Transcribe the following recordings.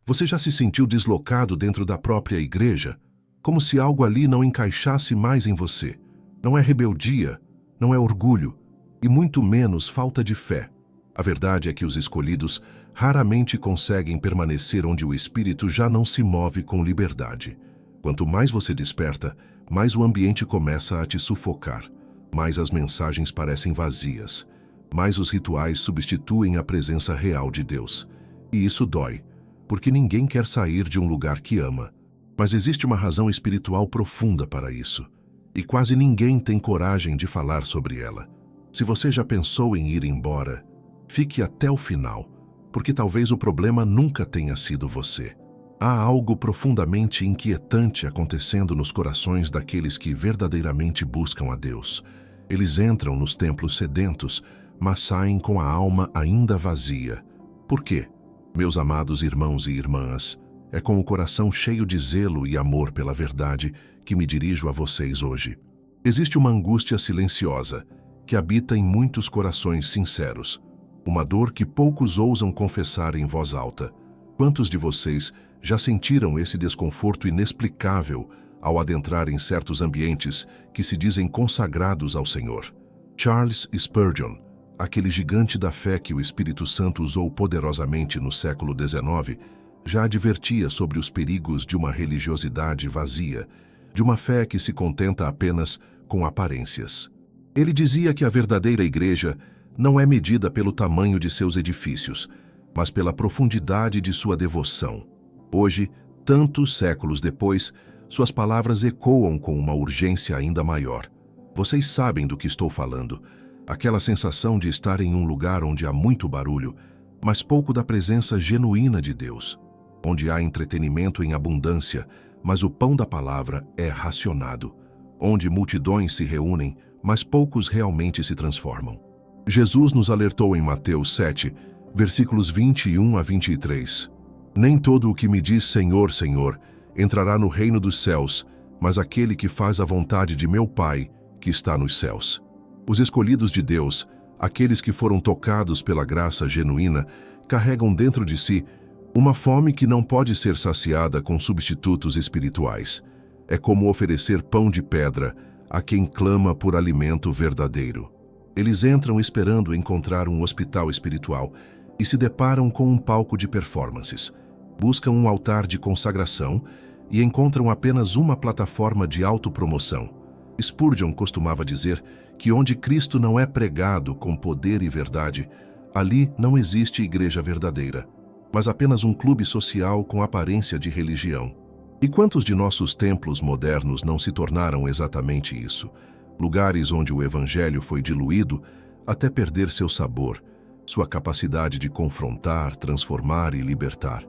Você já se sentiu deslocado dentro da própria igreja, como se algo ali não encaixasse mais em você? Não é rebeldia, não é orgulho, e muito menos falta de fé. A verdade é que os escolhidos raramente conseguem permanecer onde o espírito já não se move com liberdade. Quanto mais você desperta, mais o ambiente começa a te sufocar, mais as mensagens parecem vazias, mais os rituais substituem a presença real de Deus. E isso dói, porque ninguém quer sair de um lugar que ama. Mas existe uma razão espiritual profunda para isso, e quase ninguém tem coragem de falar sobre ela. Se você já pensou em ir embora, fique até o final, porque talvez o problema nunca tenha sido você. Há algo profundamente inquietante acontecendo nos corações daqueles que verdadeiramente buscam a Deus. Eles entram nos templos sedentos, mas saem com a alma ainda vazia. Por quê? Meus amados irmãos e irmãs, é com o coração cheio de zelo e amor pela verdade que me dirijo a vocês hoje. Existe uma angústia silenciosa que habita em muitos corações sinceros, uma dor que poucos ousam confessar em voz alta. Quantos de vocês já sentiram esse desconforto inexplicável ao adentrar em certos ambientes que se dizem consagrados ao Senhor? Charles Spurgeon, aquele gigante da fé que o Espírito Santo usou poderosamente no século XIX, já advertia sobre os perigos de uma religiosidade vazia, de uma fé que se contenta apenas com aparências. Ele dizia que a verdadeira igreja não é medida pelo tamanho de seus edifícios, mas pela profundidade de sua devoção. Hoje, tantos séculos depois, suas palavras ecoam com uma urgência ainda maior. Vocês sabem do que estou falando. Aquela sensação de estar em um lugar onde há muito barulho, mas pouco da presença genuína de Deus. Onde há entretenimento em abundância, mas o pão da palavra é racionado. Onde multidões se reúnem, mas poucos realmente se transformam. Jesus nos alertou em Mateus 7, versículos 21 a 23. Nem todo o que me diz Senhor, Senhor, entrará no reino dos céus, mas aquele que faz a vontade de meu Pai, que está nos céus. Os escolhidos de Deus, aqueles que foram tocados pela graça genuína, carregam dentro de si uma fome que não pode ser saciada com substitutos espirituais. É como oferecer pão de pedra a quem clama por alimento verdadeiro. Eles entram esperando encontrar um hospital espiritual e se deparam com um palco de performances. Buscam um altar de consagração e encontram apenas uma plataforma de autopromoção. Spurgeon costumava dizer que onde Cristo não é pregado com poder e verdade, ali não existe igreja verdadeira, mas apenas um clube social com aparência de religião. E quantos de nossos templos modernos não se tornaram exatamente isso? Lugares onde o evangelho foi diluído até perder seu sabor, sua capacidade de confrontar, transformar e libertar.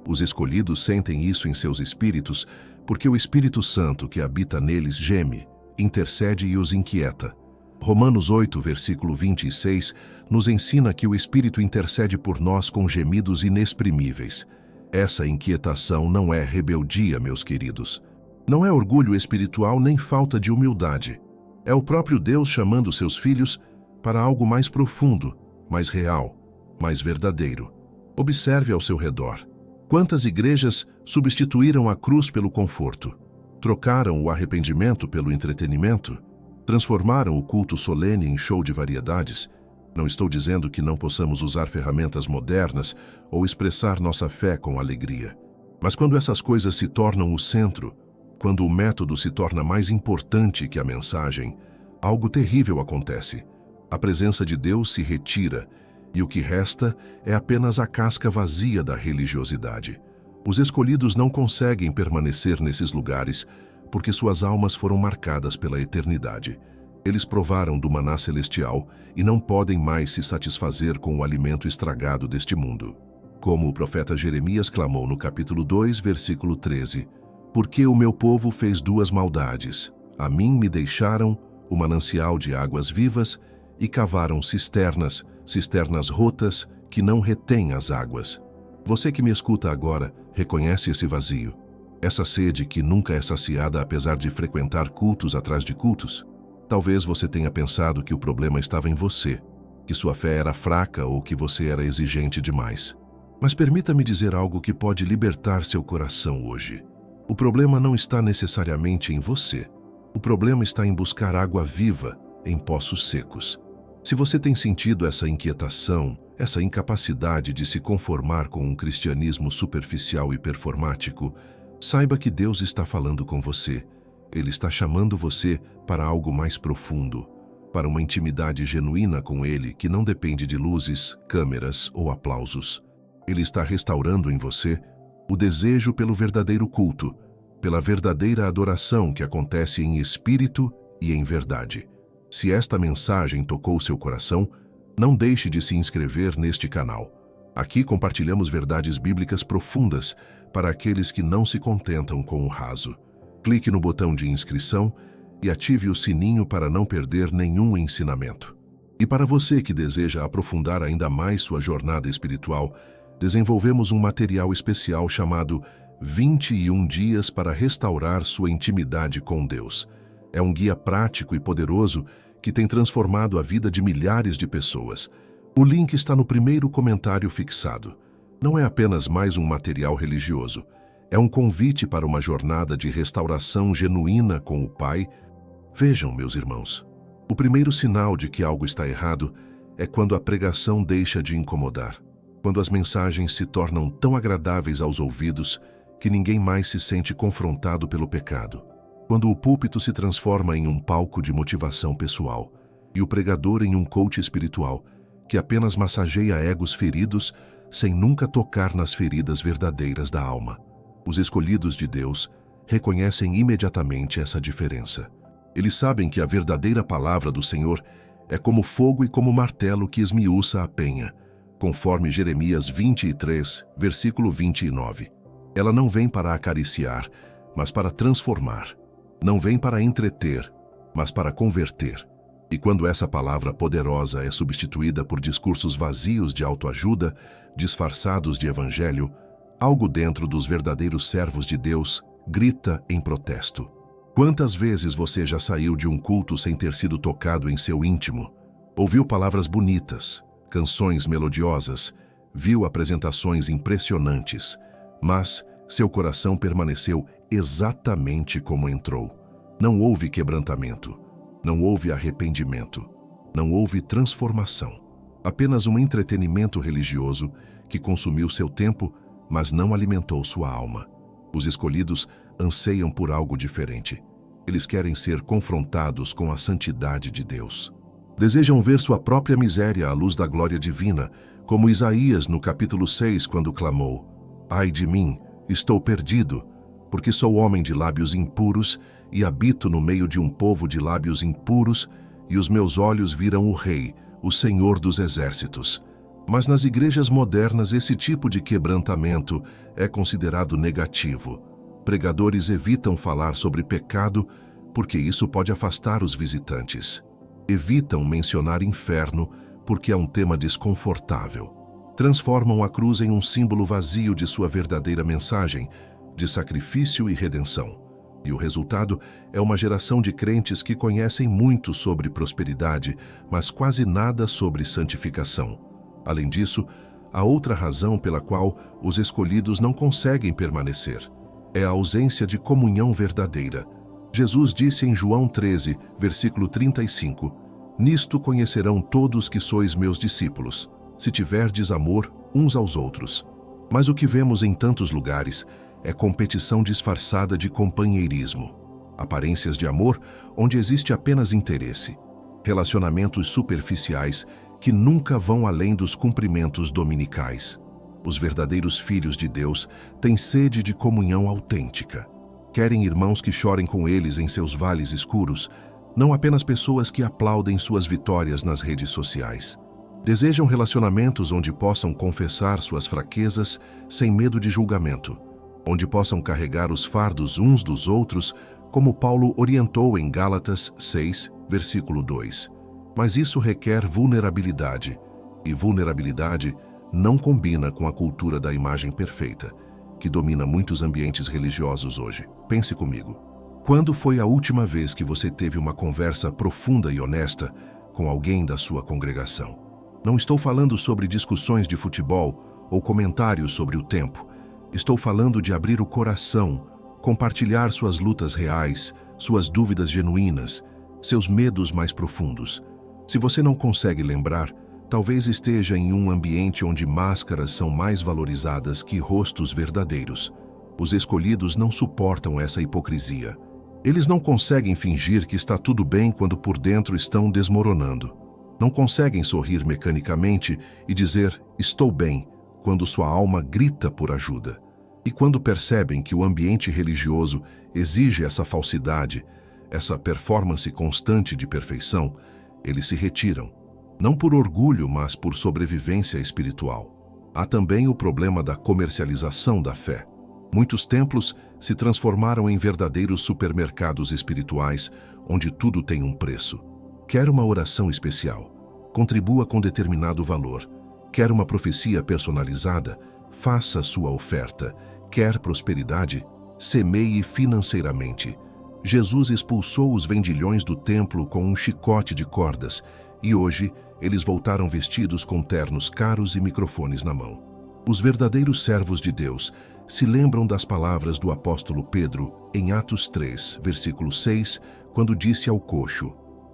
Os escolhidos sentem isso em seus espíritos porque o Espírito Santo que habita neles geme, intercede e os inquieta. Romanos 8, versículo 26, nos ensina que o Espírito intercede por nós com gemidos inexprimíveis. Essa inquietação não é rebeldia, meus queridos. Não é orgulho espiritual nem falta de humildade. É o próprio Deus chamando seus filhos para algo mais profundo, mais real, mais verdadeiro. Observe ao seu redor. Quantas igrejas substituíram a cruz pelo conforto? Trocaram o arrependimento pelo entretenimento? Transformaram o culto solene em show de variedades? Não estou dizendo que não possamos usar ferramentas modernas ou expressar nossa fé com alegria. Mas quando essas coisas se tornam o centro, quando o método se torna mais importante que a mensagem, algo terrível acontece. A presença de Deus se retira e o que resta é apenas a casca vazia da religiosidade. Os escolhidos não conseguem permanecer nesses lugares porque suas almas foram marcadas pela eternidade. Eles provaram do maná celestial e não podem mais se satisfazer com o alimento estragado deste mundo. Como o profeta Jeremias clamou no capítulo 2, versículo 13, porque o meu povo fez duas maldades. A mim me deixaram o manancial de águas vivas e cavaram cisternas, cisternas rotas que não retêm as águas. Você que me escuta agora, reconhece esse vazio? Essa sede que nunca é saciada apesar de frequentar cultos atrás de cultos? Talvez você tenha pensado que o problema estava em você, que sua fé era fraca ou que você era exigente demais. Mas permita-me dizer algo que pode libertar seu coração hoje. O problema não está necessariamente em você. O problema está em buscar água viva em poços secos. Se você tem sentido essa inquietação, essa incapacidade de se conformar com um cristianismo superficial e performático, saiba que Deus está falando com você. Ele está chamando você para algo mais profundo, para uma intimidade genuína com Ele que não depende de luzes, câmeras ou aplausos. Ele está restaurando em você o desejo pelo verdadeiro culto, pela verdadeira adoração que acontece em espírito e em verdade. Se esta mensagem tocou seu coração, não deixe de se inscrever neste canal. Aqui compartilhamos verdades bíblicas profundas para aqueles que não se contentam com o raso. Clique no botão de inscrição e ative o sininho para não perder nenhum ensinamento. E para você que deseja aprofundar ainda mais sua jornada espiritual, desenvolvemos um material especial chamado 21 Dias para Restaurar Sua Intimidade com Deus. É um guia prático e poderoso que tem transformado a vida de milhares de pessoas. O link está no primeiro comentário fixado. Não é apenas mais um material religioso. É um convite para uma jornada de restauração genuína com o Pai. Vejam, meus irmãos, o primeiro sinal de que algo está errado é quando a pregação deixa de incomodar. Quando as mensagens se tornam tão agradáveis aos ouvidos que ninguém mais se sente confrontado pelo pecado. Quando o púlpito se transforma em um palco de motivação pessoal e o pregador em um coach espiritual que apenas massageia egos feridos sem nunca tocar nas feridas verdadeiras da alma. Os escolhidos de Deus reconhecem imediatamente essa diferença. Eles sabem que a verdadeira palavra do Senhor é como fogo e como martelo que esmiuça a penha, conforme Jeremias 23, versículo 29. Ela não vem para acariciar, mas para transformar. Não vem para entreter, mas para converter. E quando essa palavra poderosa é substituída por discursos vazios de autoajuda, disfarçados de evangelho, algo dentro dos verdadeiros servos de Deus grita em protesto. Quantas vezes você já saiu de um culto sem ter sido tocado em seu íntimo? Ouviu palavras bonitas, canções melodiosas, viu apresentações impressionantes, mas seu coração permaneceu exatamente como entrou. Não houve quebrantamento, não houve arrependimento, não houve transformação. Apenas um entretenimento religioso que consumiu seu tempo, mas não alimentou sua alma. Os escolhidos anseiam por algo diferente. Eles querem ser confrontados com a santidade de Deus. Desejam ver sua própria miséria à luz da glória divina, como Isaías no capítulo 6, quando clamou: Ai de mim, estou perdido, porque sou homem de lábios impuros e habito no meio de um povo de lábios impuros, e os meus olhos viram o Rei, o Senhor dos Exércitos. Mas nas igrejas modernas esse tipo de quebrantamento é considerado negativo. Pregadores evitam falar sobre pecado porque isso pode afastar os visitantes. Evitam mencionar inferno porque é um tema desconfortável. Transformam a cruz em um símbolo vazio de sua verdadeira mensagem, de sacrifício e redenção. E o resultado é uma geração de crentes que conhecem muito sobre prosperidade, mas quase nada sobre santificação. Além disso, há outra razão pela qual os escolhidos não conseguem permanecer. É a ausência de comunhão verdadeira. Jesus disse em João 13, versículo 35, Nisto conhecerão todos que sois meus discípulos, se tiverdes amor uns aos outros. Mas o que vemos em tantos lugares é competição disfarçada de companheirismo, aparências de amor onde existe apenas interesse, relacionamentos superficiais que nunca vão além dos cumprimentos dominicais. Os verdadeiros filhos de Deus têm sede de comunhão autêntica. Querem irmãos que chorem com eles em seus vales escuros, não apenas pessoas que aplaudem suas vitórias nas redes sociais. Desejam relacionamentos onde possam confessar suas fraquezas sem medo de julgamento, onde possam carregar os fardos uns dos outros, como Paulo orientou em Gálatas 6, versículo 2. Mas isso requer vulnerabilidade, e vulnerabilidade não combina com a cultura da imagem perfeita, que domina muitos ambientes religiosos hoje. Pense comigo. Quando foi a última vez que você teve uma conversa profunda e honesta com alguém da sua congregação? Não estou falando sobre discussões de futebol ou comentários sobre o tempo. Estou falando de abrir o coração, compartilhar suas lutas reais, suas dúvidas genuínas, seus medos mais profundos. Se você não consegue lembrar, talvez esteja em um ambiente onde máscaras são mais valorizadas que rostos verdadeiros. Os escolhidos não suportam essa hipocrisia. Eles não conseguem fingir que está tudo bem quando por dentro estão desmoronando. Não conseguem sorrir mecanicamente e dizer "estou bem" quando sua alma grita por ajuda. E quando percebem que o ambiente religioso exige essa falsidade, essa performance constante de perfeição, eles se retiram. Não por orgulho, mas por sobrevivência espiritual. Há também o problema da comercialização da fé. Muitos templos se transformaram em verdadeiros supermercados espirituais, onde tudo tem um preço. Quer uma oração especial? Contribua com determinado valor. Quer uma profecia personalizada? Faça sua oferta. Quer prosperidade? Semeie financeiramente. Jesus expulsou os vendilhões do templo com um chicote de cordas, e hoje eles voltaram vestidos com ternos caros e microfones na mão. Os verdadeiros servos de Deus se lembram das palavras do apóstolo Pedro em Atos 3, versículo 6, quando disse ao coxo: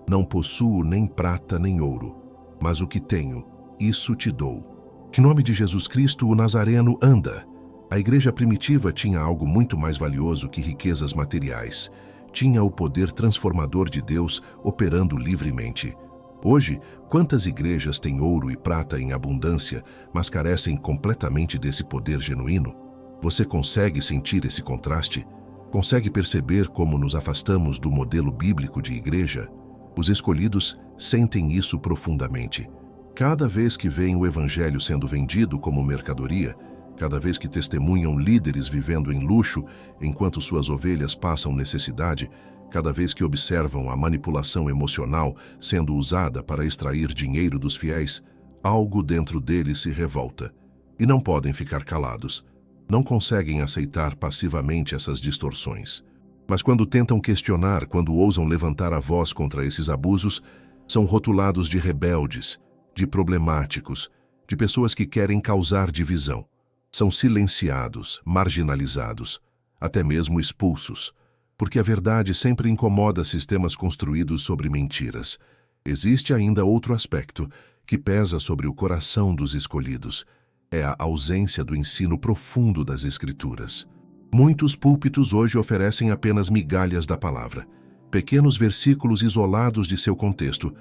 "Não possuo nem prata nem ouro, mas o que tenho, isso te dou." Em nome de Jesus Cristo, o Nazareno anda. A igreja primitiva tinha algo muito mais valioso que riquezas materiais. Tinha o poder transformador de Deus operando livremente. Hoje, quantas igrejas têm ouro e prata em abundância, mas carecem completamente desse poder genuíno? Você consegue sentir esse contraste? Consegue perceber como nos afastamos do modelo bíblico de igreja? Os escolhidos sentem isso profundamente. Cada vez que veem o evangelho sendo vendido como mercadoria, cada vez que testemunham líderes vivendo em luxo enquanto suas ovelhas passam necessidade, cada vez que observam a manipulação emocional sendo usada para extrair dinheiro dos fiéis, algo dentro deles se revolta. E não podem ficar calados. Não conseguem aceitar passivamente essas distorções. Mas quando tentam questionar, quando ousam levantar a voz contra esses abusos, são rotulados de rebeldes, de problemáticos, de pessoas que querem causar divisão. São silenciados, marginalizados, até mesmo expulsos, porque a verdade sempre incomoda sistemas construídos sobre mentiras. Existe ainda outro aspecto que pesa sobre o coração dos escolhidos. É a ausência do ensino profundo das Escrituras. Muitos púlpitos hoje oferecem apenas migalhas da palavra, pequenos versículos isolados de seu contexto,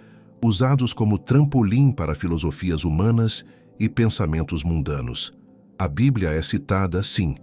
usados como trampolim para filosofias humanas e pensamentos mundanos. A Bíblia é citada, sim,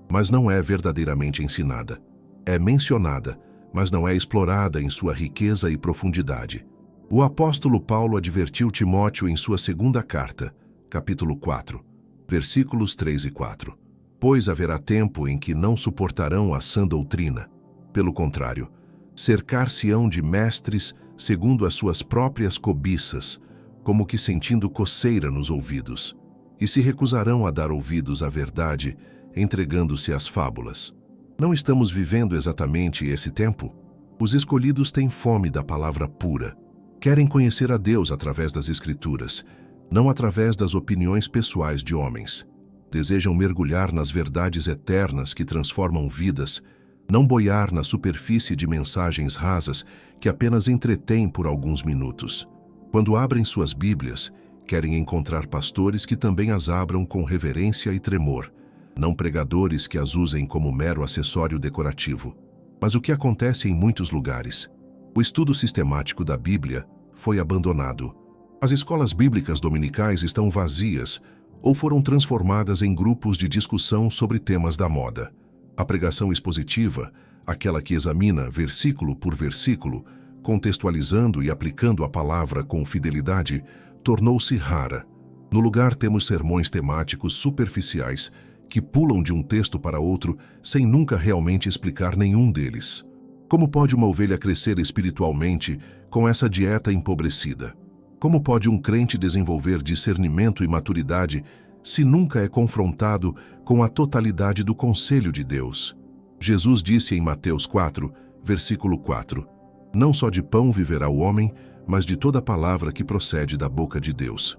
mas não é verdadeiramente ensinada. É mencionada, mas não é explorada em sua riqueza e profundidade. O apóstolo Paulo advertiu Timóteo em sua segunda carta, capítulo 4, versículos 3 e 4. Pois haverá tempo em que não suportarão a sã doutrina. Pelo contrário, cercar-se-ão de mestres segundo as suas próprias cobiças, como que sentindo coceira nos ouvidos, e se recusarão a dar ouvidos à verdade, entregando-se às fábulas. Não estamos vivendo exatamente esse tempo? Os escolhidos têm fome da palavra pura. Querem conhecer a Deus através das Escrituras, não através das opiniões pessoais de homens. Desejam mergulhar nas verdades eternas que transformam vidas, não boiar na superfície de mensagens rasas que apenas entretêm por alguns minutos. Quando abrem suas Bíblias, querem encontrar pastores que também as abram com reverência e tremor, não pregadores que as usem como mero acessório decorativo. Mas o que acontece em muitos lugares? O estudo sistemático da Bíblia foi abandonado. As escolas bíblicas dominicais estão vazias ou foram transformadas em grupos de discussão sobre temas da moda. A pregação expositiva, aquela que examina versículo por versículo, contextualizando e aplicando a palavra com fidelidade, tornou-se rara. No lugar temos sermões temáticos superficiais que pulam de um texto para outro sem nunca realmente explicar nenhum deles. Como pode uma ovelha crescer espiritualmente com essa dieta empobrecida? Como pode um crente desenvolver discernimento e maturidade se nunca é confrontado com a totalidade do conselho de Deus? Jesus disse em Mateus 4, versículo 4, "Não só de pão viverá o homem, mas de toda palavra que procede da boca de Deus."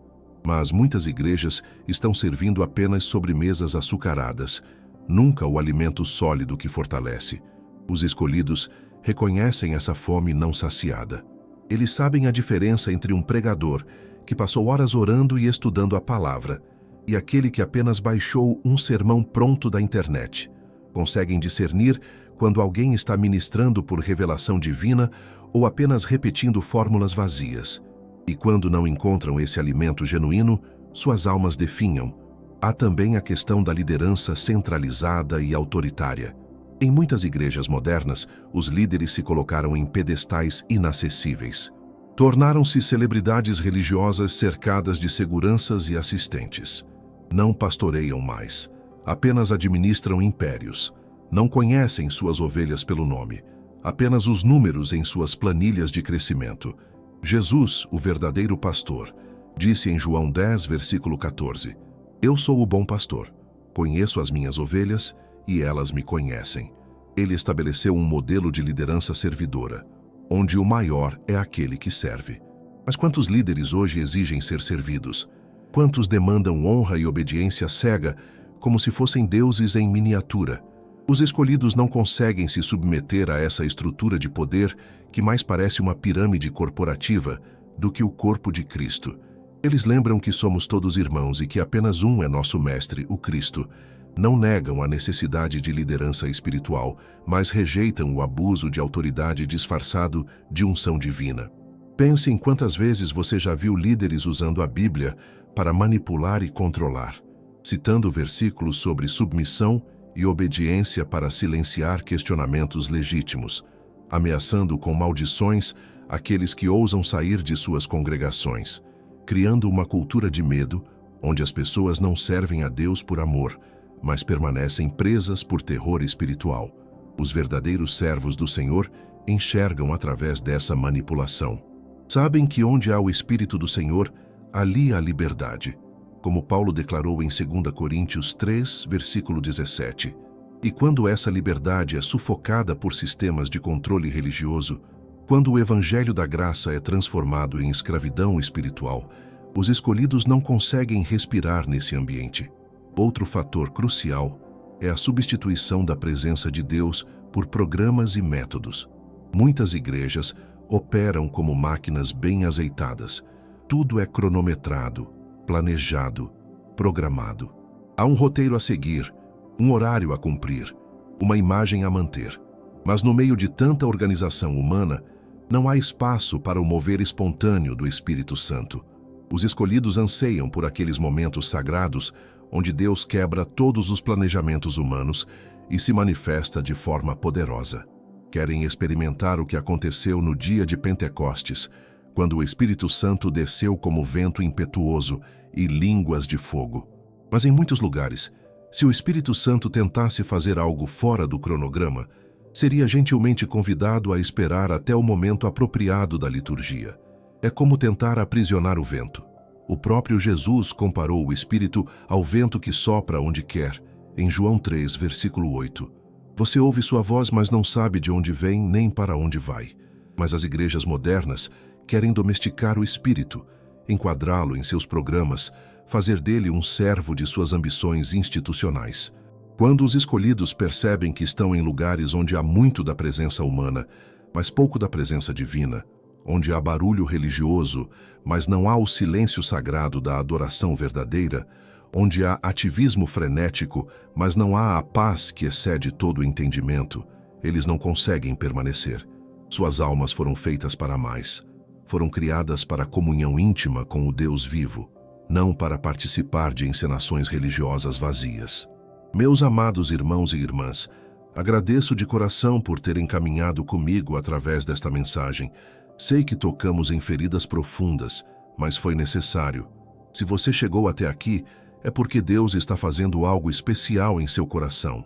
Mas muitas igrejas estão servindo apenas sobremesas açucaradas, nunca o alimento sólido que fortalece. Os escolhidos reconhecem essa fome não saciada. Eles sabem a diferença entre um pregador que passou horas orando e estudando a palavra e aquele que apenas baixou um sermão pronto da internet. Conseguem discernir quando alguém está ministrando por revelação divina ou apenas repetindo fórmulas vazias. E quando não encontram esse alimento genuíno, suas almas definham. Há também a questão da liderança centralizada e autoritária. Em muitas igrejas modernas, os líderes se colocaram em pedestais inacessíveis. Tornaram-se celebridades religiosas cercadas de seguranças e assistentes. Não pastoreiam mais, apenas administram impérios. Não conhecem suas ovelhas pelo nome, apenas os números em suas planilhas de crescimento. Jesus, o verdadeiro pastor, disse em João 10, versículo 14: Eu sou o bom pastor, conheço as minhas ovelhas e elas me conhecem. Ele estabeleceu um modelo de liderança servidora, onde o maior é aquele que serve. Mas quantos líderes hoje exigem ser servidos? Quantos demandam honra e obediência cega, como se fossem deuses em miniatura? Os escolhidos não conseguem se submeter a essa estrutura de poder que mais parece uma pirâmide corporativa do que o corpo de Cristo. Eles lembram que somos todos irmãos e que apenas um é nosso mestre, o Cristo. Não negam a necessidade de liderança espiritual, mas rejeitam o abuso de autoridade disfarçado de unção divina. Pense em quantas vezes você já viu líderes usando a Bíblia para manipular e controlar, citando versículos sobre submissão e obediência para silenciar questionamentos legítimos, ameaçando com maldições aqueles que ousam sair de suas congregações, criando uma cultura de medo onde as pessoas não servem a Deus por amor, mas permanecem presas por terror espiritual. Os verdadeiros servos do Senhor enxergam através dessa manipulação. Sabem que onde há o Espírito do Senhor, ali há liberdade, como Paulo declarou em 2 Coríntios 3, versículo 17. E quando essa liberdade é sufocada por sistemas de controle religioso, quando o Evangelho da Graça é transformado em escravidão espiritual, os escolhidos não conseguem respirar nesse ambiente. Outro fator crucial é a substituição da presença de Deus por programas e métodos. Muitas igrejas operam como máquinas bem azeitadas. Tudo é cronometrado, planejado, programado. Há um roteiro a seguir, um horário a cumprir, uma imagem a manter. Mas no meio de tanta organização humana, não há espaço para o mover espontâneo do Espírito Santo. Os escolhidos anseiam por aqueles momentos sagrados onde Deus quebra todos os planejamentos humanos e se manifesta de forma poderosa. Querem experimentar o que aconteceu no dia de Pentecostes, quando o Espírito Santo desceu como vento impetuoso e línguas de fogo. Mas em muitos lugares, se o Espírito Santo tentasse fazer algo fora do cronograma, seria gentilmente convidado a esperar até o momento apropriado da liturgia. É como tentar aprisionar o vento. O próprio Jesus comparou o Espírito ao vento que sopra onde quer, em João 3, versículo 8. Você ouve sua voz, mas não sabe de onde vem nem para onde vai. Mas as igrejas modernas querem domesticar o Espírito, enquadrá-lo em seus programas, fazer dele um servo de suas ambições institucionais. Quando os escolhidos percebem que estão em lugares onde há muito da presença humana, mas pouco da presença divina, onde há barulho religioso, mas não há o silêncio sagrado da adoração verdadeira, onde há ativismo frenético, mas não há a paz que excede todo o entendimento, eles não conseguem permanecer. Suas almas foram feitas para mais. Foram criadas para comunhão íntima com o Deus vivo, não para participar de encenações religiosas vazias. Meus amados irmãos e irmãs, agradeço de coração por terem caminhado comigo através desta mensagem. Sei que tocamos em feridas profundas, mas foi necessário. Se você chegou até aqui, é porque Deus está fazendo algo especial em seu coração.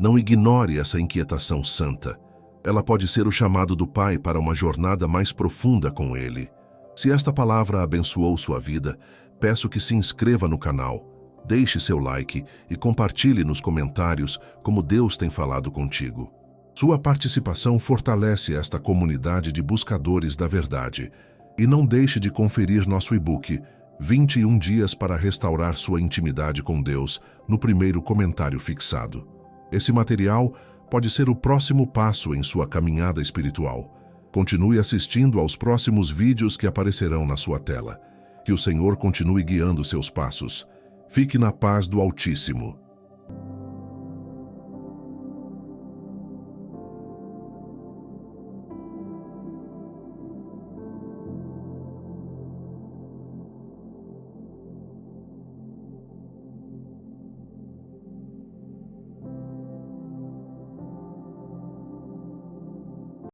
Não ignore essa inquietação santa. Ela pode ser o chamado do Pai para uma jornada mais profunda com Ele. Se esta palavra abençoou sua vida, peço que se inscreva no canal, deixe seu like e compartilhe nos comentários como Deus tem falado contigo. Sua participação fortalece esta comunidade de buscadores da verdade. E não deixe de conferir nosso e-book 21 dias para restaurar sua intimidade com Deus no primeiro comentário fixado. Esse material pode ser o próximo passo em sua caminhada espiritual. Continue assistindo aos próximos vídeos que aparecerão na sua tela. Que o Senhor continue guiando seus passos. Fique na paz do Altíssimo.